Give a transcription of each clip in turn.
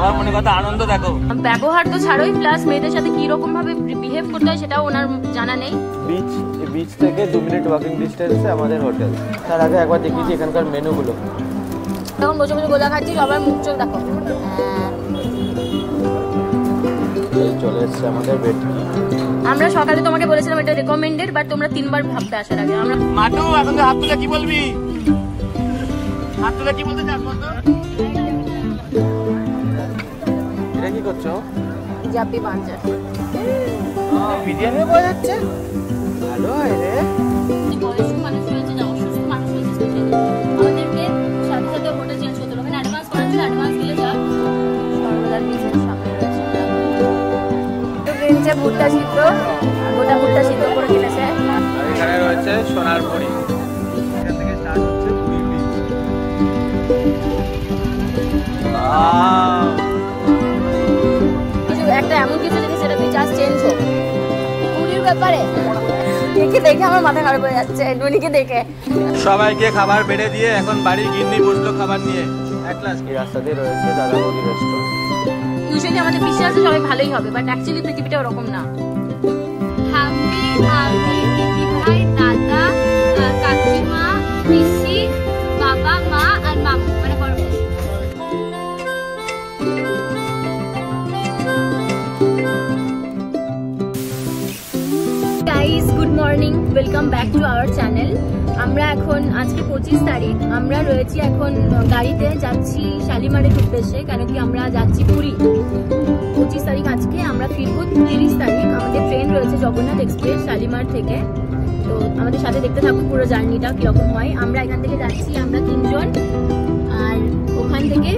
সবার মনে কথা আনন্দ দেখো। ব্যবহার তো ছাড়োই, প্লাস মেয়েদের সাথে কি রকম ভাবে বিহেভ করতে হয় সেটাও ওনার জানা নেই। বিচ থেকে 2 মিনিট ওয়াকিং ডিস্টেন্সে আমাদের হোটেল। তার আগে একবার দেখিয়েছি এখানকার মেনুগুলো। এখন বসে বসে গোলা খাচ্ছি, সবার মুখ চোখ দেখো। চলে এসছে আমাদের বেড। আমরা সকালে তোমাকে বলেছিলাম এটা রেকমেন্ডেড, বাট তোমরা 3 বার ভাবতে আসার আগে। আমরা মাটু এখন তো হাত তুলে কি বলবি? হাত তুলে কি বলতে চাস বল তো? এটা কি করছো? জাপি বাঞ্চার বিরিয়ানি পাওয়া যাচ্ছে। ভালো হয় রে। বয়স্ক মানুষ রয়েছে, অসুস্থ মানুষ রয়েছে, আমাদেরকে সাথে সাথে হোটেল চেঞ্জ করতে হবে। অ্যাডভান্স করা ছিল, অ্যাডভান্স দিলে যা সর্বদার বিজনেস সামনে রয়েছে। তো বেঞ্চে ভুট্টা সিদ্ধ, গোটা ভুট্টা সিদ্ধ করে কিনেছে। আর এখানে রয়েছে সোনার পুরি। এখান থেকে স্টার্ট হচ্ছে পুরি বিচ। একটা এমন কিছু জিনিস যেটা তুই চাস চেঞ্জ হোক পুরীর ব্যাপারে। দেখে আমার মাথা খারাপ হয়ে যাচ্ছে নুনিকে দেখে। সবাইকে খাবার বেড়ে দিয়ে এখন বাড়ির গিন্নি বসলো খাবার নিয়ে। এক ক্লাস কি রাস্তাতে রয়েছে দাদা বৌদি রেস্টুরেন্ট। ইউজুয়ালি আমাদের বিশ্বাস আছে সবাই ভালোই হবে, বাট অ্যাকচুয়ালি পৃথিবীটা ওরকম না। আমি দিদি ভাই দাদা কাকিমা পিসি বাবা মা আর মামু মানে বড় guys, good morning, welcome back to our channel. আমরা এখন আজকে 25 তারিখ, আমরা রয়েছি এখন গাড়িতে যাচ্ছি শালিমারের উদ্দেশ্যে, কেন কি আমরা যাচ্ছি পুরী। 25 তারিখ আজকে, আমরা ফিরবো 30 তারিখ। আমাদের ট্রেন রয়েছে জগন্নাথ এক্সপ্রেস শালিমার থেকে। তো আমাদের সাথে দেখতে থাকুন পুরো জার্নিটা কিরকম হয়। আমরা এখান থেকে যাচ্ছি, আমরা 3 জন, আর ওখান থেকে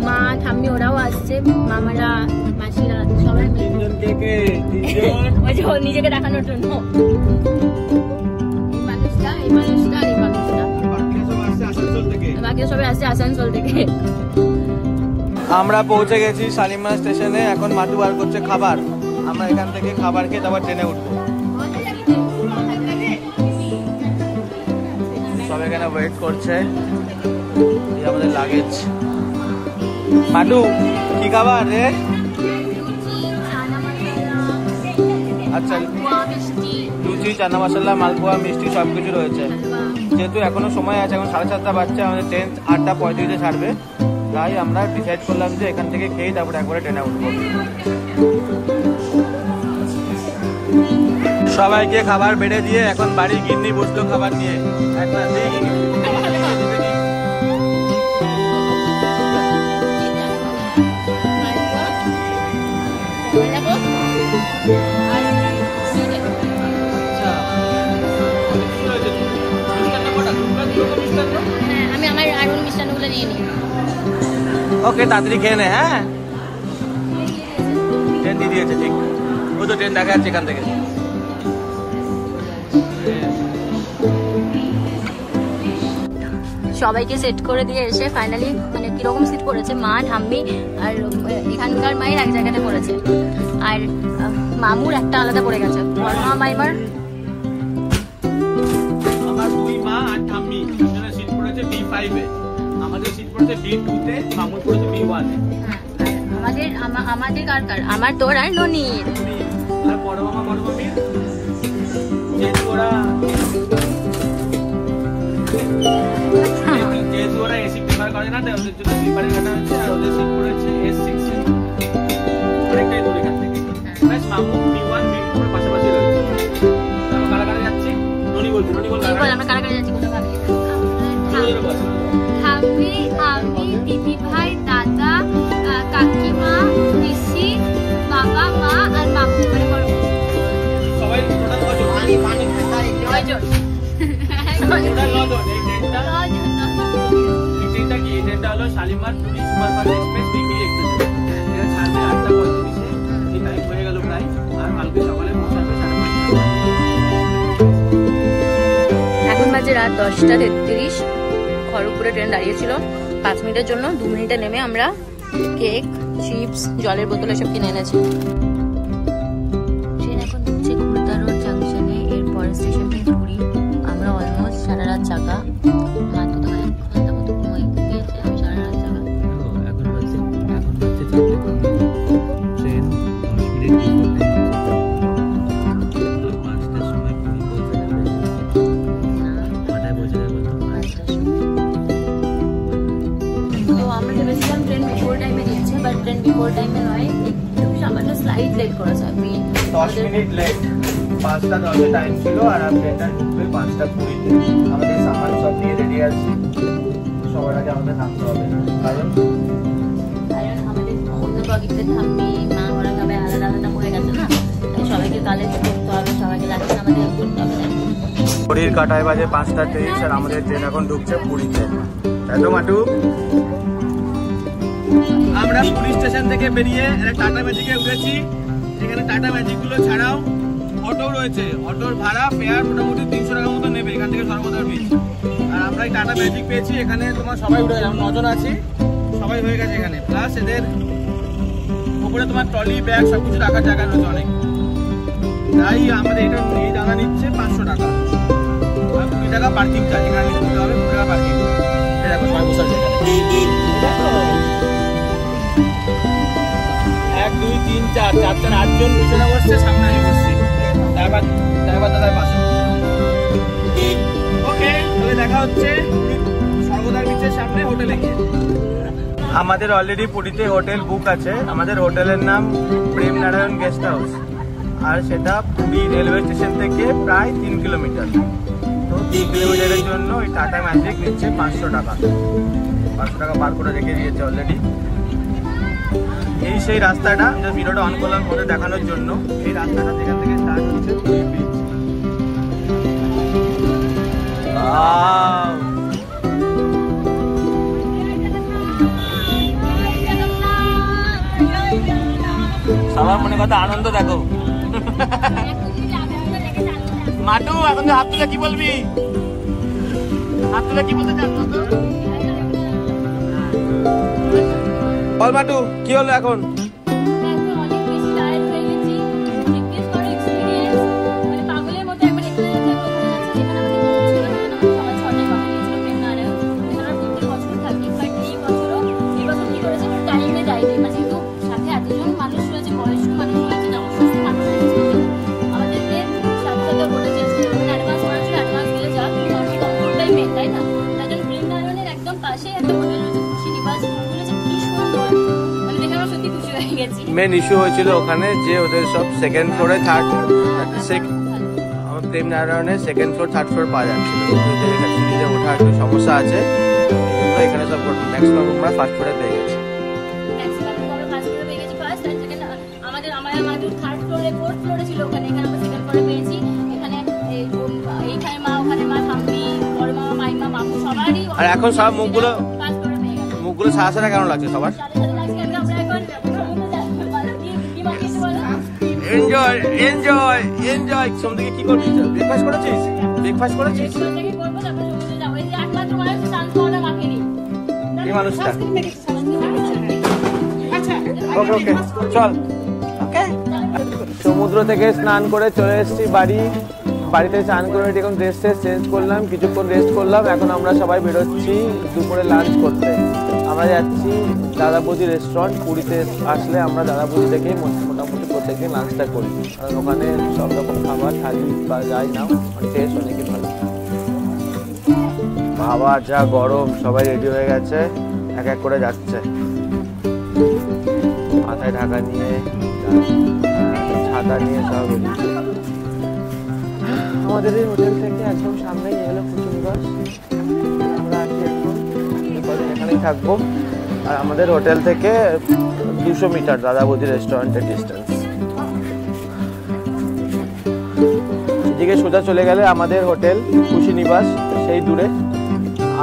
মা ঠাম্মি ওরাও আসছে, মামারা মাসিরা সবাই নিজেকে দেখানোর জন্য। বাকি সবাই আসছে আসানসোল থেকে। আমরা পৌঁছে গেছি শালিমার স্টেশনে। এখন মাটু বার করছে খাবার। আমরা এখান থেকে খাবার খেয়ে তারপর ট্রেনে উঠবো। সব এখানে ওয়েট করছে। এই আমাদের লাগেজ। মাটু কি খাবার রে? আচ্ছা, লুচি, চানা মশলা, মালপোয়া, মিষ্টি সবকিছু রয়েছে। যেহেতু এখনো সময় আছে, এখন 7:30 বাজছে, আমাদের ট্রেন 8:35-এ ছাড়বে, তাই আমরা ডিসাইড করলাম যে এখান থেকে খেয়ে তারপরে একবারে ট্রেনে উঠবো। সবাইকে খাবার বেড়ে দিয়ে এখন বাড়ির গিন্নি বসলো খাবার নিয়ে। একবার আমি আমার আরো মিষ্টান্নগুলো নিয়ে নিই। ওকে, তাড়াতাড়ি খেয়ে নে। হ্যাঁ, ট্রেন দিয়ে দিয়েছে। ঠিক, ওই তো ট্রেন দেখা যাচ্ছে এখান থেকে। সবাইকে সেট করে দিয়ে এসে ফাইনালি মানে কিরকম সিট করেছে, মা ঠাম্মি আর এখানকার মায়ের এক জায়গাতে পড়েছে, আর মামুর একটা আলাদা পড়ে গেছে। মা মাইমার আমার দুই মা আর ঠাম্মি দুজনে সিট পড়েছে B5-এ, আমাদের সিট পড়েছে B2-তে, মামুর পড়েছে B1-এ। আমাদের কার কার? আমার, তোর আর ননির। আর বড় মামা বড় মামির যেহেতু ওরা এসি প্রিফার করে না, তাই ওদের জন্য স্লিপারে কাটা হচ্ছে। আর ওদের সিট পড়েছে S6-এ, অনেকটাই দূরে এখান থেকে। প্লাস মামু B1 B2 পাশাপাশি রয়েছে। আমরা কারাগারে যাচ্ছি। ননি বল, আমরা কারাগারে যাচ্ছি। কোথাও ভাবি আমি দিদি ভাই দাদা কাকিমা পিসি বাবা মা আর মামু মানে বড় সবাই টোটাল কয়জন? ট্রেনটা হলো Shalimar Puri superfast express weekly express. এটা ছাড়বে 8:35-এ। এই টাইম হয়ে গেল প্রায়। আর কালকে সকালে পৌঁছাবে 5:30। এখন বাজে রাত 10:33। খড়গপুরে ট্রেন দাঁড়িয়েছিল 5 মিনিটের জন্য। 2 মিনিটে নেমে আমরা কেক, চিপস, জলের বোতল এসব কিনে এনেছি। ট্রেন এখন ঢুকছে খুলতা রোড জাংশনে, এরপর স্টেশনে পুরী। আমরা অলমোস্ট সারা রাত জাগা। মাত্র তো 1 ঘন্টা মতো ঘুমিয়ে গিয়েছে। আমি সারা রাত জাগা। এখন বাজে ভেবেছিলাম ট্রেন বিফোর টাইমে দিচ্ছে, বাট ট্রেন বিফোর টাইমে নয়, একটু সামান্য স্লাইড লেট করেছে। আপনি 10 মিনিট লেট, 5টা 10 টাইম ছিল আর ট্রেনটা ঢুকবে 5টা 20-তে। আমাদের সামান সব নিয়ে রেডি আছি, সবার আগে আমাদের নামতে হবে না, কারণ আমাদের অন্য বগিতে থাকবে, মা ওরা সবাই আলাদা আলাদা হয়ে গেছে না, তাই সবাইকে কালেক্ট করতে হবে, সবাইকে লাগছে আমাদের হেল্প করতে হবে। ঘড়ির কাঁটায় বাজে 5টা 23 আর আমাদের ট্রেন এখন ঢুকছে পুরীতে, তাই তো মাটু? আমরা পুরী স্টেশন থেকে বেরিয়ে টাটা ম্যাজিকে উঠেছি। এখানে টাটা ম্যাজিক গুলো ছাড়াও অটো রয়েছে, অটোর ভাড়া ফেয়ার মোটামুটি 300 টাকার মতো নেবে এখান থেকে সর্বদার বীচ। আর আমরা এই টাটা ম্যাজিক পেয়েছি, এখানে তোমার সবাই উঠে গেলাম, 9 জন আছি, সবাই হয়ে গেছে এখানে। প্লাস এদের উপরে তোমার ট্রলি ব্যাগ সবকিছু রাখার জায়গা রয়েছে অনেক, তাই আমাদের এটা এই জায়গা নিচ্ছে 500 টাকা আর 20 টাকা পার্কিং চার্জ। এখানে নিতে হবে 20 টাকা পার্কিং। দেখো সবাই বসে আছে এখানে, 1 2 3 4 4 4 8 জন পিছনে বসছে, সামনে আমি বসছি, ড্রাইভার দাদার পাশে। ওকে, তাহলে দেখা হচ্ছে সর্বদার বিচের সামনে হোটেলে গিয়ে। আমাদের অলরেডি পুরীতে হোটেল বুক আছে। আমাদের হোটেলের নাম প্রেমনারায়ণ গেস্ট হাউস, আর সেটা পুরী রেলওয়ে স্টেশন থেকে প্রায় 3 কিলোমিটার। তো 3 কিলোমিটারের জন্য ওই টাটা ম্যাজিক নিচ্ছে 500 টাকা। 500 টাকা বার করে রেখে দিয়েছে অলরেডি। এই সেই রাস্তাটা, যে ভিডিওটা অন করলাম ওদের দেখানোর জন্য। এই রাস্তাটা যেখান থেকে স্টার্ট হচ্ছে পুরী বিচ। সবার মনে কথা আনন্দ দেখো। মাটু এখন হাত তুলে কি বলবি? হাত তুলে কি বলতে চাস? বল মাটু, কি হলো এখন? মেন ইস্যু হয়েছিল ওখানে যে ওদের সব সেকেন্ড ফ্লোরে প্রেমনারায়ণের সেকেন্ড ফ্লোর থার্ড ফ্লোর পাওয়া যাচ্ছিল। সিরিজে ওঠা একটু সমস্যা আছে, এখানে সব ম্যাক্সিমাম আমরা ফার্স্ট ফ্লোরে পেয়ে গেছি। আর এখন সব মুখগুলো সাদা সাদা কেন লাগছে সবার? Enjoy enjoy enjoy. সমুদ্রে কি করছিস? ব্রেকফাস্ট করেছিস? ব্রেকফাস্ট করেছিস? এই মানুষটা। ওকে ওকে চল। ওকে, সমুদ্র থেকে স্নান করে চলে এসেছি বাড়ি। বাড়িতে স্নান করে এখন ড্রেস চেঞ্জ করলাম, কিছুক্ষণ রেস্ট করলাম। এখন আমরা সবাই বেরোচ্ছি দুপুরে লাঞ্চ করতে। আমরা যাচ্ছি দাদা বৌদি রেস্টুরেন্ট। পুরীতে আসলে আমরা দাদা বৌদি থেকেই মোটামুটি প্রত্যেকদিন লাঞ্চটা করি, কারণ ওখানে সব রকম খাবার থালি বা যাই নাও টেস্ট অনেকই ভালো। বাবা যা গরম, সবাই রেডি হয়ে গেছে, এক এক করে যাচ্ছে, মাথায় ঢাকা নিয়ে ছাতা নিয়ে সব বেরিয়েছে। আমাদের এই হোটেল থেকে একদম সামনেই এলো কুচুমবাস। আমরা আছি এখন এখানেই থাকবো। আর আমাদের হোটেল থেকে 200 মিটার দাদা বৌদি রেস্টুরেন্টের ডিস্টেন্স। এদিকে সোজা চলে গেলে আমাদের হোটেল খুশি নিবাস, সেই দূরে।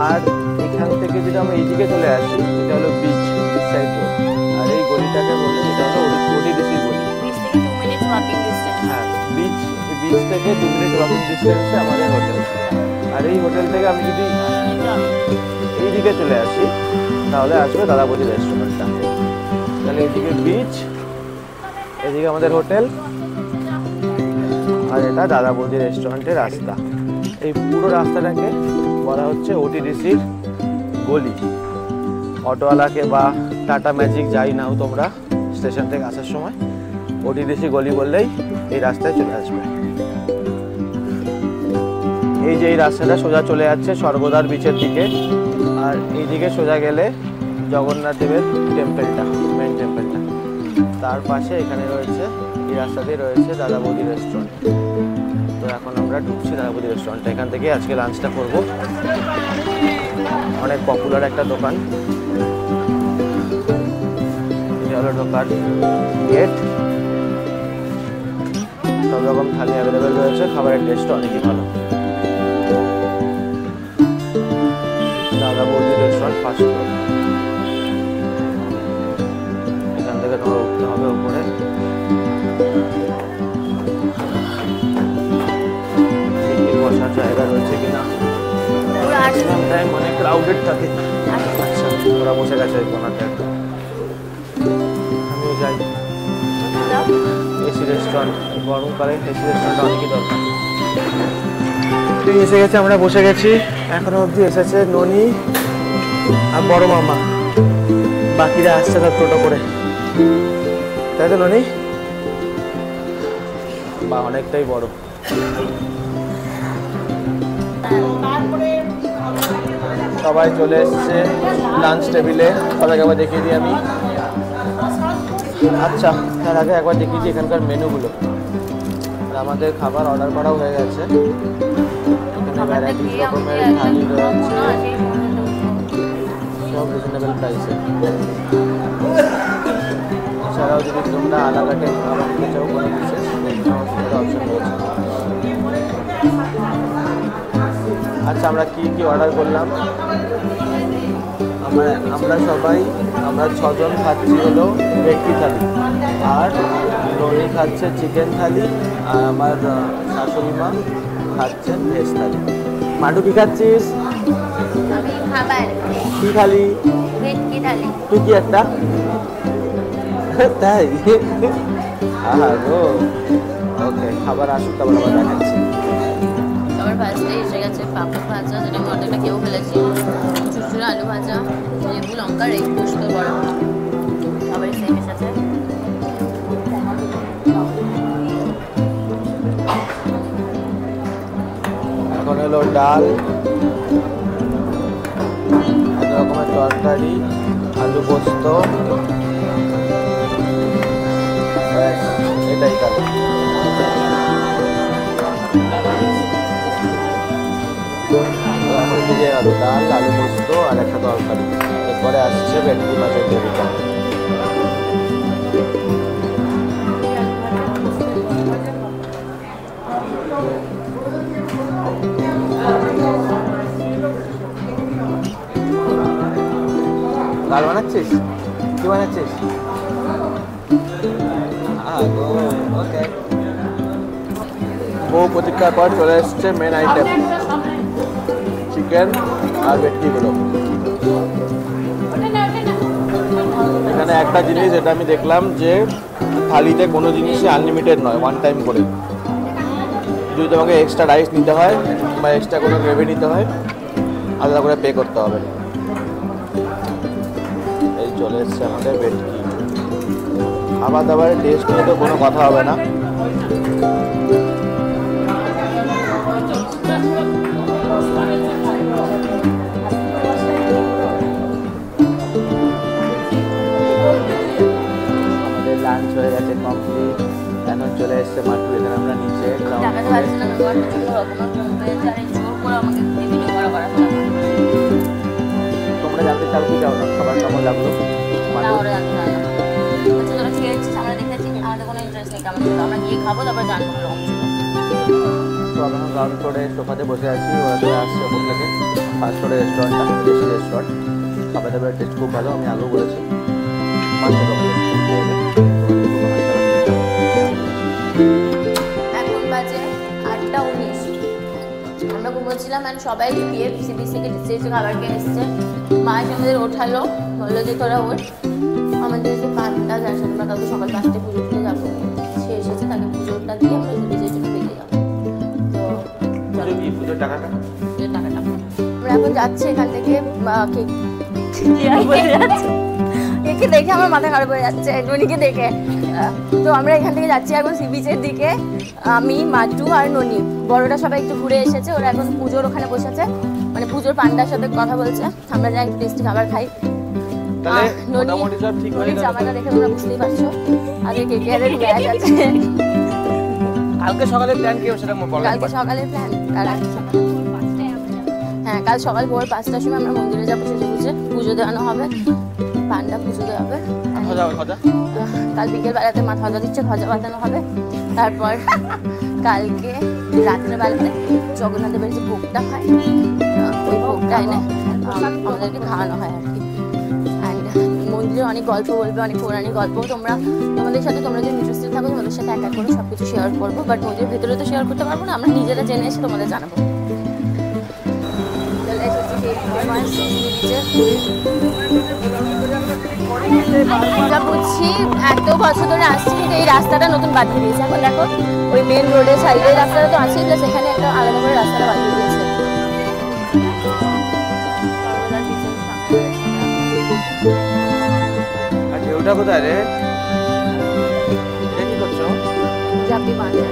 আর এখান থেকে যদি আমরা এইদিকে চলে আসি, এটা হলো বিচ সাইড রোড। আর এই গলিটাকে বলে এটা হলো ওটিডিসি গলি। হ্যাঁ, বিচ থেকে 2 মিনিট ওয়াকিং ডিস্টেন্সে আমাদের হোটেল। আর এই হোটেল থেকে আমি যদি এইদিকে চলে আসি তাহলে আসবে দাদা বৌদি রেস্টুরেন্টটা। তাহলে এইদিকে বিচ, এদিকে আমাদের হোটেল, আর এটা দাদা বৌদি রেস্টুরেন্টের রাস্তা। এই পুরো রাস্তাটাকে বলা হচ্ছে ওটিডিসির গলি। অটোওয়ালাকে বা টাটা ম্যাজিক যাই নাও তোমরা স্টেশন থেকে আসার সময়, ওটিডিসি গলি বললেই এই রাস্তায় চলে আসবে। এই যে এই রাস্তাটা সোজা চলে যাচ্ছে স্বর্গদ্বার বিচের দিকে। আর এইদিকে সোজা গেলে জগন্নাথ দেবের টেম্পলটা, মেন টেম্পলটা। তার পাশে এখানে রয়েছে, এই রাস্তাতেই রয়েছে দাদা বৌদি রেস্টুরেন্ট। তো এখন আমরা ঢুকছি দাদা বৌদি রেস্টুরেন্টটা, এখান থেকে আজকে লাঞ্চটা করব। অনেক পপুলার একটা দোকান, এটা হলো ঢোকার গেট। সব রকম থালি অ্যাভেলেবেল রয়েছে, খাবারের টেস্ট অনেকই ভালো। দাদা বৌদি রেস্টুরেন্ট ফার্স্ট ফ্লোর। এখান থেকে তোমার উঠতে হবে উপরে। বসার জায়গা রয়েছে কিনা, টাইম অনেক ক্রাউডেড থাকে। আচ্ছা, ওরা বসে গেছে ওই কোনাতে একটা, আমিও যাই। এসি রেস্টুরেন্ট, গরমকালে এসি রেস্টুরেন্ট অনেকই দরকার। এসে গেছে, আমরা বসে গেছি। এখনো অবধি এসেছে ননি আর বড় মামা, বাকিরা আসছে তার টোটো করে, তাই তো ননি? বা অনেকটাই বড়। সবাই চলে এসছে লাঞ্চ টেবিলে, সবাইকে একবার দেখিয়ে দিই আমি। আচ্ছা, তার আগে একবার দেখিয়ে দিই এখানকার মেনুগুলো। আর আমাদের খাবার অর্ডার করাও হয়ে গেছে। এখানে ভ্যারাইটিস রকমের থালি রয়েছে, সব রিজনেবল প্রাইসে। এছাড়াও যদি তোমরা আলাদাটে খাবার খেতে চাও কোনো বিশেষ, সেটা অপশন রয়েছে। আচ্ছা, আমরা কি কি অর্ডার করলাম? আমরা 6 জন খাচ্ছি হলো ভেটকি থালি, আর ননি খাচ্ছে চিকেন থালি, আর আমার শাশুড়ি মা খাচ্ছেন ভেজ থালি। মাটু কি খাচ্ছিস? কি থালি? তুই কি একটা? তাই? আহা গো, ওকে, খাবার আসুক তারপর আবার দেখাচ্ছি। সবার ফার্স্টে এসে গেছে পাপড় ভাজা, যেটা আমি অর্ধেকটা খেয়েও ফেলেছি, চুচুড়া আলু ভাজা, লেবু লঙ্কার এই পোস্ত বড়, সবাই সেম এসেছে। এখন হলো ডাল, এক রকমের তরকারি, আলু পোস্ত, এটাই কাজ। ডাল, আলু পোস্ত আর একটা তরকারি, এরপরে আসছে ভেটকি মাছের গ্রেভিটা। ডাল বানাচ্ছিস? কি বানাচ্ছিস? ওকে। বহু প্রতীক্ষার পর চলে এসছে মেন আইটেম, চিকেন আর ভেটকিগুলো। এখানে একটা জিনিস যেটা আমি দেখলাম, যে থালিতে কোনো জিনিসই আনলিমিটেড নয়, ওয়ান টাইম করে। যদি তোমাকে এক্সট্রা রাইস নিতে হয় বা এক্সট্রা কোনো গ্রেভি নিতে হয়, আলাদা করে পে করতে হবে। এই চলে এসছে আমাদের ভেটকি। খাবার দাবারের টেস্ট নিয়ে তো কোনো কথা হবে না। আমাদের লাঞ্চ হয়ে গেছে কমপ্লিট, এখন চলে এসছে মাটু। এখানে আমরা নিচে তোমরা জানতে চাও কি চাও না খাবার কেমন লাগলো? তো আমরা গ্রাউন্ড ফ্লোরে সোফাতে বসে আছি, ওরা চলে আসছে ওপর থেকে। ফার্স্ট ফ্লোরে রেস্টুরেন্টটা, দেশি রেস্টুরেন্ট, খাবার দাবারের টেস্ট খুব ভালো। আমি আগেও বলেছি, এখন বাজে 8:19। আমরা ঘুমোচ্ছিলাম, মানে সবাই বিএফসি থেকে খাবার খেয়ে এসছে। মা আমাদের ওঠালো, বললো যে তোরা ওঠ। আমাদের যে পানটা যার সাথে আমরা কালকে সকাল 5টায় পুজো দিতে যাবো, সে এসেছে, তাকে পুজোটা দিয়ে আমরা বিজের জন্য বেরিয়ে যাবো। তো পুজোর টাকাটা আমরা এখন যাচ্ছি এখান থেকে। একে দেখে আমার মাথা খারাপ হয়ে যাচ্ছে, ননিকে দেখে। তো আমরা এখান থেকে যাচ্ছি এখন সি বিচের দিকে। আমি, মাটু আর ননি, বড়রা সবাই একটু ঘুরে এসেছে। ওরা এখন পুজোর ওখানে বসেছে, মানে পুজোর পান্ডার সাথে কথা বলছে। আমরা যাই একটু টেস্টি খাবার খাই। তাহলে মোটামুটি সব ঠিক হয়ে গেল। জামাটা দেখে তোমরা বুঝতেই পারছো আগে KKR এর ব্যাগ আছে। কালকে সকালে প্ল্যান কি সেটা বলো। কালকে সকালে প্ল্যান হ্যাঁ কাল সকাল ভোর 5টার সময় আমরা মন্দিরে যাবো, সেজে পুজো দেওয়ানো হবে, পান্ডা পুজো দেওয়া হবে। কাল বিকেল বেলাতে মা ধ্বজা দিচ্ছে, ধ্বজা বাঁধানো হবে। তারপর কালকে রাত্রেবেলাতে জগন্নাথের বাড়িতে ভোগটা হয়, ওই ভোগটা এনে আমাদেরকে খাওয়ানো হয় আর কি। অ্যান্ড মন্দিরে অনেক গল্প বলবে, অনেক পৌরাণিক গল্প তোমাদের সাথে, তোমরা যদি ইন্টারেস্টেড থাকো তোমাদের সাথে এক এক করে সব কিছু শেয়ার করবো। বাট মন্দিরের ভেতরে তো শেয়ার করতে পারবো না, আমরা নিজেরা জেনে এসে তোমাদের জানাবো। আমরা বুঝছি এত বছর ধরে আসছি, কিন্তু এই রাস্তাটা নতুন বাঁধিয়ে দিয়েছে। এখন দেখো ওই মেন রোডের সাইডের রাস্তাটা তো আছেই, প্লাস এখানে একটা আলাদা করে রাস্তাটা বাঁধিয়ে দিয়েছে। ওটা কোথায় রে? কি করছো? জাপি বাঁধে।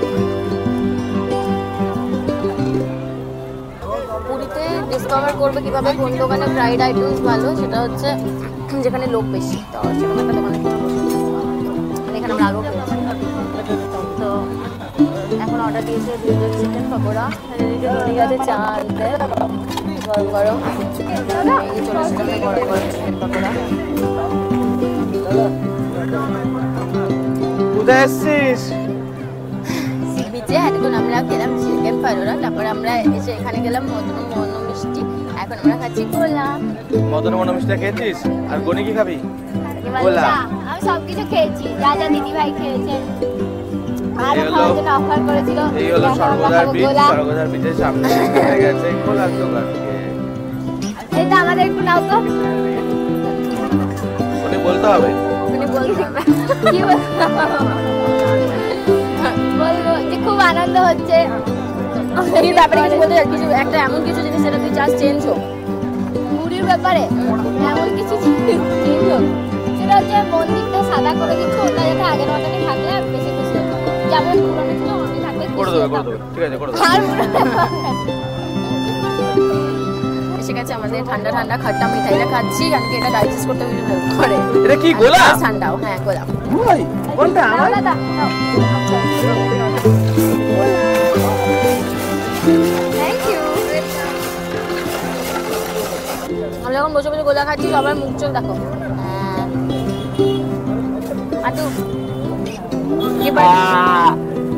পুরীতে ডিসকভার করবে কিভাবে কোন দোকানে ফ্রাইড আইটেমস ভালো, সেটা হচ্ছে যেখানে লোক বেশি। তো সেখানে একটা দোকানে এখানে আমরা আগেও পেয়েছি। তো এখন অর্ডার দিয়েছে 2 চিকেন পকোড়া, ঠিক আছে, চা আনতে গরম গরম চলে এসেছে গরম গরম চিকেন পকোড়া। কোথায় এসছিস? সি বিচে এখন আমরা খেলাম চিকেন পকোড়া, তারপর আমরা এসে এখানে গেলাম মদন মোহন মিষ্টি। এখন আমরা খাচ্ছি গোলা। মদন মোহন মিষ্টি খেয়েছিস? আর গনি কি খাবি? গোলা। আমি সবকিছু খেয়েছি, যা যা দিদি ভাই খেয়েছেন। আর খাওয়ার জন্য অফার করেছিল। এই হলো সর্বদার বিচ, সর্বদার বিচের সামনে হয়ে গেছে গোলার দোকান। এটা আমাদের একটু নাও তো। উনি বলতে হবে। উনি বলতে কি বলবো যে খুব আনন্দ হচ্ছে। এই ব্যাপারে কিছু বলতে কিছু একটা এমন কিছু জিনিস যেটা তুই চাস চেঞ্জ হোক পুরীর ব্যাপারে, এমন কিছু চেঞ্জ হোক সেটা হচ্ছে মন্দিরটা সাদা করে দিচ্ছে, ওটা যাতে আগের মতনই থাকলে বেশি খুশি হতো। যেমন পুরনো ছিল অমনি থাকলে করে দেবে, করে দেবে, ঠিক আছে, করে দেবে। এসে গেছে আমাদের ঠান্ডা ঠান্ডা খাট্টা মিঠাইটা খাচ্ছি, কারণ কি এটা ডাইজেস্ট করতে বেশি হেল্প করে। এটা কি গোলা? ঠান্ডাও, হ্যাঁ গোলা। ওই কোনটা আমার? Thank you. আমরা যখন বসে বসে গোলা খাচ্ছি সবার মুখ চোখ দেখো। আটু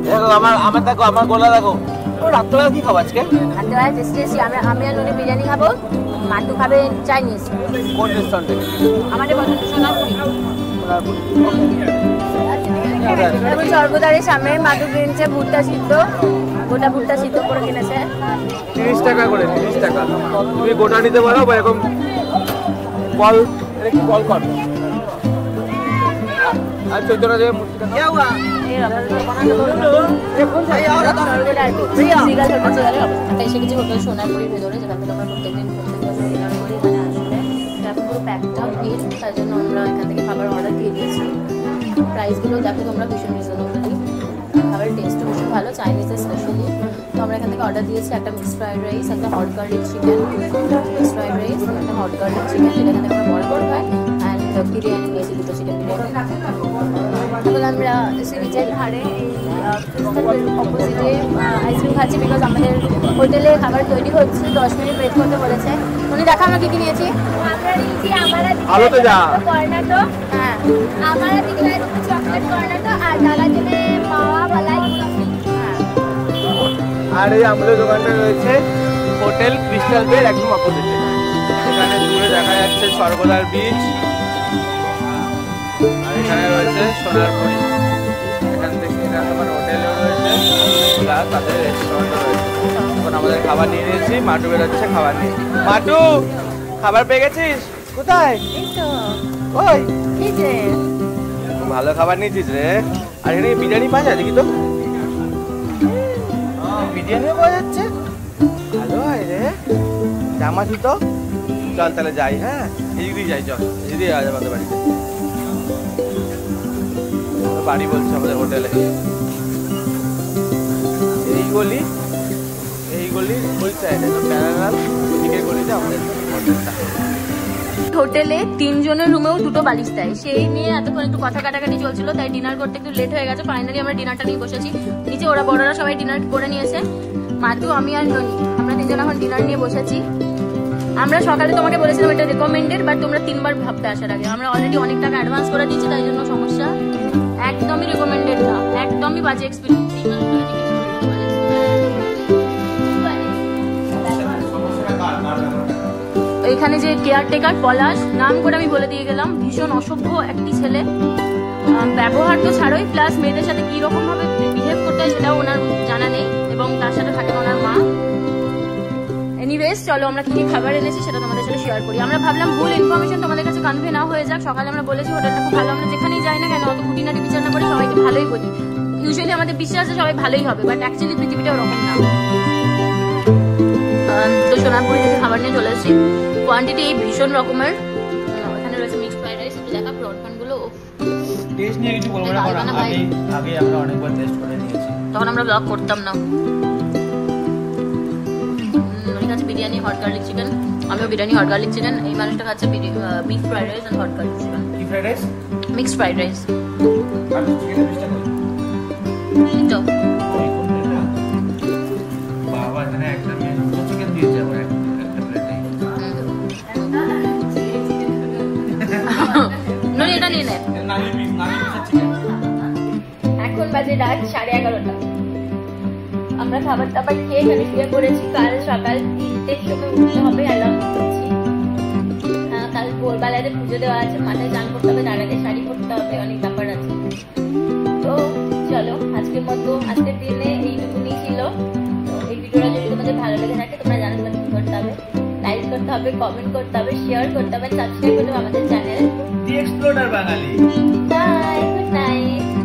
দেখো আমার দেখো, আমার গোলা দেখো। ও রাত্রেবেলা কি খাবো আজকে? রাত্রেবেলা টেস্টি আমি আর নুনি বিরিয়ানি খাবো, মাটু খাবে চাইনিজ। কোন রেস্টুরেন্টে? আমাদের পছন্দ সোনারপুরি। এখন সর্বদারের সামনে মাটু কিনছে ভুট্টা সিদ্ধ, গোটা ভুট্টা সিদ্ধ করে কিনেছে 30 টাকা করে, 30 টাকা। তুমি গোটা নিতে পারো বা এরকম বল, একটু বল কর। আর চৈতন্য দেব মূর্তিটা কি হুয়া? এসে কিছু হোটেল সোনারপুরির ভেতরে, যেখান থেকে আমরা প্রত্যেকদিন ডিনার করি, এখানে আসলে এখন পুরো প্যাকটা ভিড়, তার জন্য আমরা এখান থেকে খাবার অর্ডার দিয়ে দিয়েছি। প্রাইসগুলো দেখো তোমরা ভীষণ রিজনেবলি, খাবারের টেস্টও ভীষণ ভালো, চাইনিজের স্পেশালি। তো আমরা এখান থেকে অর্ডার দিয়েছি একটা মিক্সড ফ্রাইড রাইস, একটা hot garlic chicken, mixed fried rice, একটা হট গার্লিক চিকেন, যেটা এখান থেকে আমরা বরাবর খাই, অ্যান্ড বিরিয়ানি নিয়েছি 2 চিকেন বিরিয়ানি। তারপর আমরা সি বিচের ধারে অপোজিটে আইসক্রিম খাচ্ছি, বিকজ আমাদের হোটেলে খাবার তৈরি হচ্ছে, 10 মিনিট ওয়েট করতে বলেছে। উনি দেখা আমরা কি কি নিয়েছি? আমরা নিয়েছি আলোতে যা কর্নাটো, হ্যাঁ আমরা দিকে চকলেট কর্নাটো, আর দাদার জন্য মাওয়া বালাই। আর এই আমাদের দোকানটা রয়েছে হোটেল ক্রিস্টাল বের একদম অপোজিটে। এখানে দূরে দেখা যাচ্ছে সর্বদার বিচ, আর এখানে রয়েছে সোনারপুরি। এখান থেকে এখানে আমার হোটেলও রয়েছে, প্লাস তাদের রেস্টুরেন্টও রয়েছে। এখন আমাদের খাবার নিয়ে নিয়েছি, মাটু বেরোচ্ছে খাবার নিয়ে। মাটু, খাবার পেয়ে গেছিস? কোথায়? ওই খুব ভালো খাবার নিয়েছিস রে। আর এখানে বিরিয়ানি পাওয়া যায় দেখি তো? বিরিয়ানিও পাওয়া যাচ্ছে, ভালো হয় রে। জামা জুতো, চল তাহলে যাই। হ্যাঁ এদিক দিয়ে যাই, চল এদিক দিয়ে যাওয়া যাবে আমাদের বাড়িতে। বাড়ি বলছে আমাদের হোটেলে। এই গলি ওই সাইডে তো প্যারালাল, ওদিকে গলিতে আমাদের হোটেলটা। হোটেলে 3 জনের রুমেও 2টো বালিশ দেয়, সেই নিয়ে এতক্ষণ একটু কথা কাটাকাটি চলছিল, তাই ডিনার করতে একটু লেট হয়ে গেছে। ফাইনালি আমরা ডিনারটা নিয়ে বসেছি নিচে, ওরা বড়রা সবাই ডিনার করে নিয়েছে, মাতু, আমি আর ননি, আমরা 3 জন এখন ডিনার নিয়ে বসেছি। আমরা সকালে তোমাকে বলেছিলাম এটা রেকমেন্ডেড, বাট তোমরা 3 বার ভাবতে আসার আগে, আমরা অলরেডি অনেক টাকা অ্যাডভান্স করে দিয়েছি, তাই জন্য সমস্যা। একদমই রেকমেন্ডেড না, একদমই বাজে এক্সপিরিয়েন্স। এখানে যে কেয়ারটেকার পলাশ, নাম করে আমি বলে দিয়ে গেলাম, ভীষণ অসভ্য একটি ছেলে, ব্যবহার তো ছাড়োই, প্লাস মেয়েদের সাথে কি রকম ভাবে বিহেভ করতে হয় সেটাও ওনার জানা নেই, এবং তার সাথে থাকেন ওনার মা। এনিওয়েজ, চলো আমরা কি খাবার এনেছি সেটা তোমাদের সাথে শেয়ার করি। আমরা ভাবলাম ভুল ইনফরমেশন তোমাদের কাছে কনভে না হয়ে যাক। সকালে আমরা বলেছি হোটেলটা খুব ভালো, আমরা যেখানেই যাই না কেন অত খুঁটিনাটি বিচার না করে সবাইকে ভালোই বলি। ইউজুয়ালি আমাদের বিশ্বাস আছে সবাই ভালোই হবে, বাট অ্যাকচুয়ালি পৃথিবীটা ওরকম না। তো সোনারপুরে থেকে খাবার নিয়ে চলে এসেছি, কোয়ান্টিটি ভীষণ রকমের। এখানে রয়েছে মিক্সড ফ্রাইড রাইস, একটু দেখা প্রন গুলো, টেস্ট নিয়ে কিছু বলবো না, কারণ আগে আমরা অনেকবার টেস্ট করে নিয়েছি, তখন আমরা ব্লগ করতাম না। বিরিয়ানি, হট গার্লিক চিকেন, আমিও বিরিয়ানি, হট গার্লিক চিকেন, এই মানুষটা খাচ্ছে beef fried rice and hot garlic chicken. কি fried rice? Mixed fried rice. আর চিকেনের পিসটা কই? তো বাবা এখানে একটা মেয়ে চিকেন দিয়েছে আবার একটা প্লেটে। ননি এটা নিয়ে নে। নালি পিসের চিকেন। এখন বাজে রাত 11:30। আমরা খাবার দাবার খেয়ে এখানে শুয়ে পড়েছি। কাল সকাল 3টের সময় উঠতে হবে, অ্যালার্ম দিচ্ছি। কাল ভোরবেলাতে পুজো দেওয়া আছে, মাথায় চান করতে হবে, তার আগে শাড়ি পরতে হবে, অনেক ব্যাপার আছে। তো চলো আজকের মতো, আজকের দিনে এইটুকুনি ছিল। তো এই ভিডিওটা যদি তোমাদের ভালো লেগে থাকে, তোমরা জানো তোমাদের কি করতে হবে, লাইক করতে হবে, কমেন্ট করতে হবে, শেয়ার করতে হবে, সাবস্ক্রাইব করতে হবে আমাদের channel the explorer Bangali. Bye, good night.